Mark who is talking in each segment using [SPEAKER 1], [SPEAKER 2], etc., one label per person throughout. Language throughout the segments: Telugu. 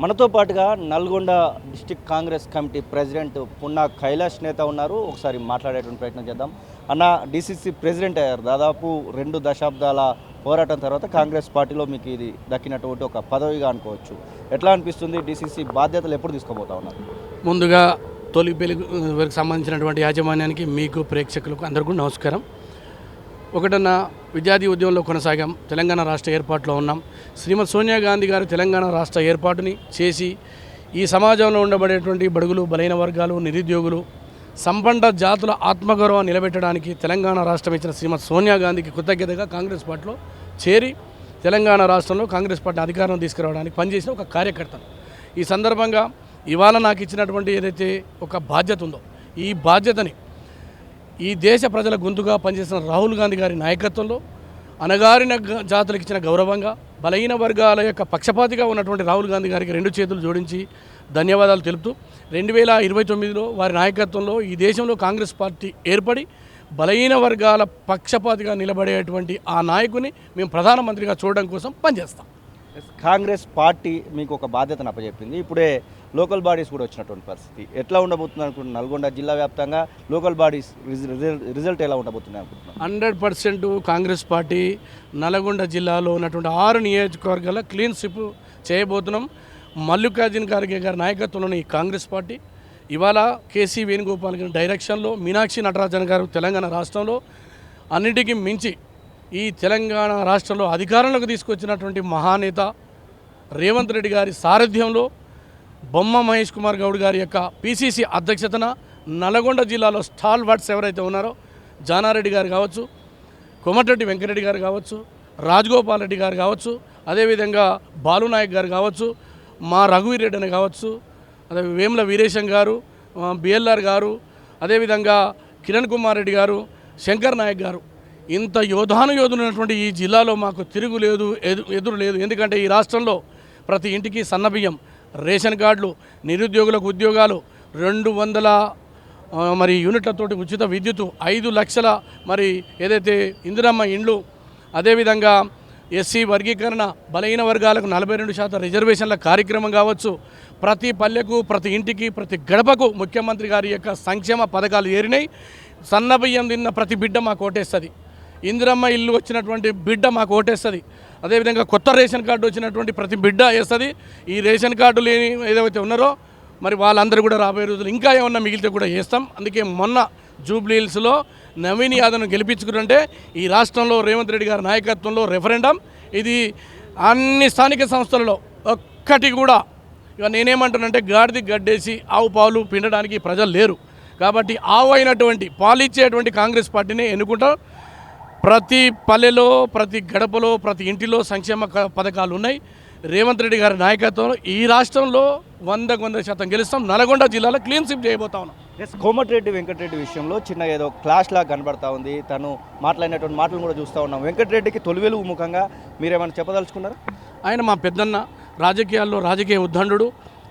[SPEAKER 1] మనతో పాటుగా Nalgonda district Congress committee president Punna Kailash నేత ఉన్నారు. ఒకసారి మాట్లాడేటువంటి ప్రయత్నం చేద్దాం. అన్న, డిసిసి ప్రెసిడెంట్ అయ్యారు. దాదాపు 2 దశాబ్దాల పోరాటం తర్వాత కాంగ్రెస్ పార్టీలో మీకు ఇది దక్కినటువంటి ఒక పదవిగా అనుకోవచ్చు. ఎట్లా అనిపిస్తుంది? డిసిసి బాధ్యతలు ఎప్పుడు తీసుకోబోతా ఉన్నారు?
[SPEAKER 2] ముందుగా తొలి పెళ్లికి సంబంధించినటువంటి యాజమాన్యానికి, మీకు, ప్రేక్షకులకు అందరికీ నమస్కారం. ఒకటన్నా విద్యార్థి ఉద్యమంలో కొనసాగాం. తెలంగాణ రాష్ట్ర ఏర్పాటులో ఉన్నాం. శ్రీమతి సోనియా గాంధీ గారు తెలంగాణ రాష్ట్ర ఏర్పాటుని చేసి ఈ సమాజంలో ఉండబడేటువంటి బడుగులు, బలైన వర్గాలు, నిరుద్యోగులు, సంపన్న జాతుల ఆత్మగౌరవం నిలబెట్టడానికి తెలంగాణ రాష్ట్రం ఇచ్చిన శ్రీమతి సోనియా గాంధీకి కృతజ్ఞతగా కాంగ్రెస్ పార్టీలో చేరి తెలంగాణ రాష్ట్రంలో కాంగ్రెస్ పార్టీ అధికారం తీసుకురావడానికి పనిచేసిన ఒక కార్యకర్తను. ఈ సందర్భంగా ఇవాళ నాకు ఇచ్చినటువంటి ఏదైతే ఒక బాధ్యత ఉందో, ఈ బాధ్యతని ఈ దేశ ప్రజల గొంతుగా పనిచేసిన రాహుల్ గాంధీ గారి నాయకత్వంలో అణగారిన జాతులకు ఇచ్చిన గౌరవంగా, బలహీన వర్గాల యొక్క పక్షపాతిగా ఉన్నటువంటి రాహుల్ గాంధీ గారికి 2 చేతులు జోడించి ధన్యవాదాలు తెలుపుతూ 2029లో వారి నాయకత్వంలో ఈ దేశంలో కాంగ్రెస్ పార్టీ ఏర్పడి బలహీన వర్గాల పక్షపాతిగా నిలబడేటువంటి ఆ నాయకుని మేము ప్రధానమంత్రిగా చూడడం కోసం పనిచేస్తాం.
[SPEAKER 1] కాంగ్రెస్ పార్టీ మీకు ఒక బాధ్యతను అప్పచెప్పింది. ఇప్పుడే లోకల్ బాడీస్ కూడా వచ్చినటువంటి పరిస్థితి ఎట్లా ఉండబోతుంది అనుకుంటున్నాను? నల్గొండ జిల్లా వ్యాప్తంగా లోకల్ బాడీస్ రిజల్ట్ ఎలా ఉండబోతుంది అనుకుంటున్నాను?
[SPEAKER 2] 100% కాంగ్రెస్ పార్టీ నల్గొండ జిల్లాలో ఉన్నటువంటి 6 నియోజకవర్గాల క్లీన్ స్వీప్ చేయబోతున్నాం. మల్లికార్జున ఖార్గే గారి నాయకత్వంలోని ఈ కాంగ్రెస్ పార్టీ ఇవాళ కేసీ వేణుగోపాల్ గారి డైరెక్షన్లో, మీనాక్షి నటరాజన్ గారు తెలంగాణ రాష్ట్రంలో, అన్నిటికీ మించి ఈ తెలంగాణ రాష్ట్రంలో అధికారంలోకి తీసుకొచ్చినటువంటి మహానేత రేవంత్ రెడ్డి గారి సారథ్యంలో బొమ్మ మహేష్ కుమార్ గౌడ్ గారి యొక్క పిసిసి అధ్యక్షతన నల్గొండ జిల్లాలో స్టాల్ వర్డ్స్ ఎవరైతే ఉన్నారో, జానారెడ్డి గారు కావచ్చు, కోమటిరెడ్డి వెంకరెడ్డి గారు కావచ్చు, రాజగోపాల్ రెడ్డి గారు కావచ్చు, అదేవిధంగా బాలునాయక్ గారు కావచ్చు, మా రఘువీర్ రెడ్డి అని కావచ్చు, అదే వేముల వీరేశం గారు, బిఎల్ఆర్ గారు, అదేవిధంగా కిరణ్ కుమార్ రెడ్డి గారు, శంకర్ నాయక్ గారు, ఇంత యోధునటువంటి ఈ జిల్లాలో మాకు తిరుగు లేదు, ఎదురు లేదు. ఎందుకంటే ఈ రాష్ట్రంలో ప్రతి ఇంటికి సన్నబియ్యం, రేషన్ కార్డులు, నిరుద్యోగులకు ఉద్యోగాలు, 200 యూనిట్లతోటి ఉచిత విద్యుత్తు, 5 లక్షల ఏదైతే ఇందిరమ్మ ఇండ్లు, అదేవిధంగా ఎస్సీ వర్గీకరణ, బలహీన వర్గాలకు 42% రిజర్వేషన్ల కార్యక్రమం కావచ్చు, ప్రతి పల్లెకు, ప్రతి ఇంటికి, ప్రతి గడపకు ముఖ్యమంత్రి గారి యొక్క సంక్షేమ పథకాలు ఏరినాయి. సన్నబియ్యం తిన్న ప్రతి బిడ్డ మాకు ఓటేస్తుంది. ఇందిరమ్మ ఇల్లు వచ్చినటువంటి బిడ్డ మాకు ఓటేస్తుంది. అదేవిధంగా కొత్త రేషన్ కార్డు వచ్చినటువంటి ప్రతి బిడ్డ వేస్తుంది. ఈ రేషన్ కార్డు లేని ఏదైతే ఉన్నారో వాళ్ళందరూ కూడా రాబోయే రోజులు ఇంకా ఏమన్నా మిగిలితే కూడా వేస్తాం. అందుకే మొన్న జూబ్లీ హిల్స్లో నవీన్ యాదవ్ను గెలిపించుకుంటే ఈ రాష్ట్రంలో రేవంత్ రెడ్డి గారి నాయకత్వంలో రెఫరెండం, ఇది అన్ని స్థానిక సంస్థలలో ఒక్కటి కూడా ఇక నేనేమంటానంటే గాడిది గడ్డేసి ఆవు పాలు పిండడానికి ప్రజలు లేరు. కాబట్టి ఆవు అయినటువంటి పాలిచ్చేటువంటి కాంగ్రెస్ పార్టీని ఎన్నుకుంటాం. ప్రతి పల్లెలో, ప్రతి గడపలో, ప్రతి ఇంటిలో సంక్షేమ పథకాలు ఉన్నాయి. రేవంత్ రెడ్డి గారి నాయకత్వంలో ఈ రాష్ట్రంలో 100% గెలుస్తాం. నల్గొండ జిల్లాలో క్లీన్ స్వీప్ చేయబోతా ఉన్నాం.
[SPEAKER 1] కోమటిరెడ్డి వెంకటరెడ్డి విషయంలో చిన్న ఏదో క్లాష్ లాగా కనబడతా ఉంది. తను మాట్లాడినటువంటి మాటలు కూడా చూస్తూ ఉన్నాం. వెంకటరెడ్డికి తొలి వెలుగు ముఖంగా మీరేమైనా చెప్పదలుచుకున్నారా?
[SPEAKER 2] ఆయన మా పెద్దన్న, రాజకీయాల్లో రాజకీయ ఉద్దండు,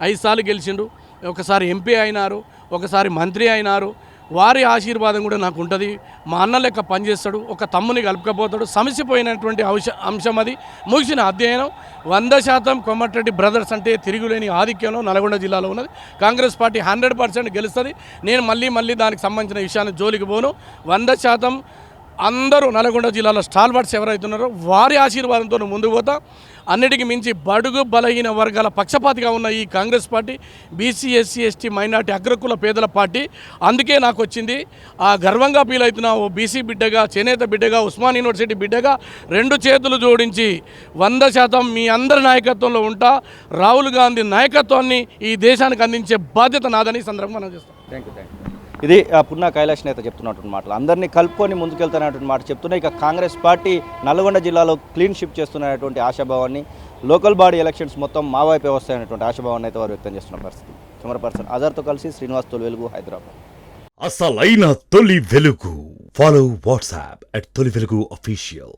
[SPEAKER 2] 5 సార్లు గెలిచిండు, ఒకసారి ఎంపీ అయినారు, ఒకసారి మంత్రి అయినారు. వారి ఆశీర్వాదం కూడా నాకు ఉంటుంది. మా అన్న లెక్క పనిచేస్తాడు, ఒక తమ్ముని కలుపుకపోతాడు. సమసిపోయినటువంటి అంశం అది. ముగిసిన అధ్యయనం. 100% కోమటిరెడ్డి బ్రదర్స్ అంటే తిరుగులేని ఆధిక్యంలో నల్గొండ జిల్లాలో ఉన్నది. కాంగ్రెస్ పార్టీ 100% గెలుస్తుంది. నేను మళ్ళీ దానికి సంబంధించిన విషయాన్ని జోలికి పోను. 100% అందరూ నల్గొండ జిల్లాలో స్టాల్వర్డ్స్ ఎవరైతే ఉన్నారో వారి ఆశీర్వాదంతో ముందుకు పోతా. అన్నిటికీ మించి బడుగు బలహీన వర్గాల పక్షపాతిగా ఉన్న ఈ Congress party BC, SC, ST, minority, అగ్రకుల పేదల పార్టీ. అందుకే నాకు వచ్చింది. ఆ గర్వంగా ఫీల్ అవుతున్నా. ఓ బీసీ బిడ్డగా, చేనేత బిడ్డగా, ఉస్మాన్ యూనివర్సిటీ బిడ్డగా 2 చేతులు జోడించి 100% మీ అందరి నాయకత్వంలో ఉంటా. రాహుల్ గాంధీ నాయకత్వాన్ని ఈ దేశానికి అందించే బాధ్యత నాదని ఈ సందర్భంగా మనం చేస్తాం.
[SPEAKER 1] Thank you. ఇది పున్నా కైలాష్ నేత చెప్తున్నటువంటి మాటలు. అందరినీ కలుపుకొని ముందుకెళ్తున్నటువంటి మాట చెప్తున్నా. ఇక కాంగ్రెస్ పార్టీ నల్గొండ జిల్లాలో క్లీన్ షిప్ చేస్తున్నటువంటి ఆశాభావాన్ని, లోకల్ బాడీ ఎలక్షన్స్ మొత్తం మా వైపే వస్తాయనేటువంటి ఆశాభావాన్ని అయితే వారు వ్యక్తం చేస్తున్న పరిస్థితి. కెమెరా పర్సన్ అజర్తో కలిసి శ్రీనివాస్, తొలి వెలుగు, హైదరాబాద్.
[SPEAKER 3] అసలైన తొలి వెలుగు. ఫాలో వాట్సాప్ @తొలి వెలుగు అఫీషియల్.